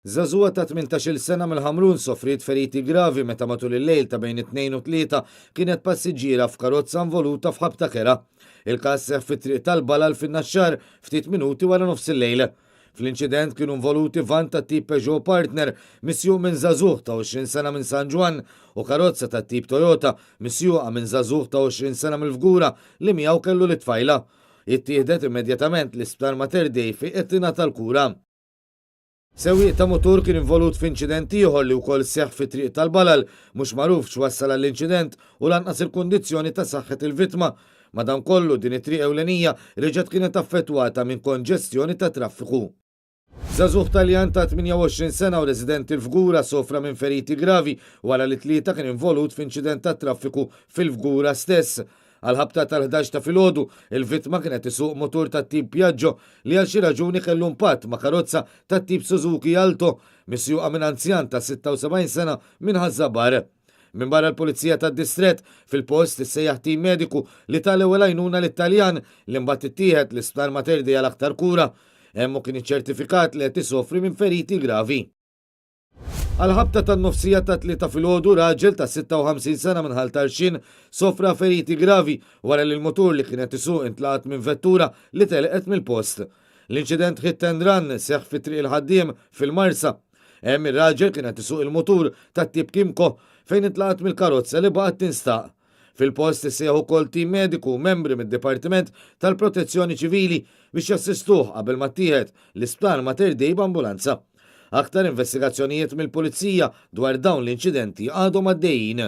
Żagħżugħa ta' 18-il sena mill-Ħamrun sofriet feriti gravi meta matul il-lejl ta' bejn it-2 u 3 kienet passiġġiera f'karozza involuta f'ħabta kera. Il-każ seħħ fit-triq tal-Balal fin-Naxxar ftit minuti wara nofs il-lejl. Fl-inċident kienu involuti van ta' tip Peugeot Partner misjuq minn żagħżugħ ta' 20 sena minn San Ġwan u karozza ta' tip Toyota misjuqa minn żagħżugħ ta' 20 sena mill-Fgura li miegħu kellu l-tfajla. Ittieħdet immedjatament l-Isptar Mater Dei fi qettina tal-kura. Sewwieq ta' mutur kien involut f'inċident ieħor li wkoll seħħ fit-triq tal-Balal mhux magħruf x'wassal għall-inċident u lanqas il-kundizzjoni ta' saħħet il-vittma. Madankollu din it-triq ewlenija reġgħet kienet affettwata minn konġestjoni ta' traffiku. Żagħżugħ Taljan ta' 28 sena u residenti l-Fgura sofra minn feriti gravi wara li tlieta kien involut f'inċident ta' traffiku fil-Fgura stess. Għal-ħabta tal-11 ta' filgħodu, il-vittma kienet isuq motur ta' tip Piaggio li għal xi raġuni kellu impatt ma' karozza ta' tip Suzuki Alto misjuqa minn anzjan ta' 76 sena minn Ħazzabar. Minn barra l-Pulizija tad-Distrett fil-post issejjaħ tim mediku li tal-ewwel għajnuna lit-Taljan li mbagħad ittieħed l-Isptar Mater Dei għal aktar kura. Hemm kien iċċertifikat li qed isofri minn feriti gravi. Għal-ħabta tan-nofsija ta' 3 filgħodu raġel ta' 56 sena minn Ħaltarxin sofra feriti gravi wara li l-motur li kienet isuq intlaqat minn vettura li telqet mill-post. L-inċident hit and run seħħ fit-triq il-ħaddiem fil-Marsa. Hemm ir-raġel kienet isuq il-motur tat-tip Kimco fejn intlaqat mill-karozza li baqgħet tinstaq. Fil-post issejjaħ ukoll tim mediku membri mid-Dipartiment tal-Protezzjoni Ċivili biex jassistuh qabel ma ttieħed l-Isptar Mater Dei b'ambulanza. Aktar investigazzjonijiet mill-Pulizija dwar dawn l-inċidenti għadhom għaddejjin.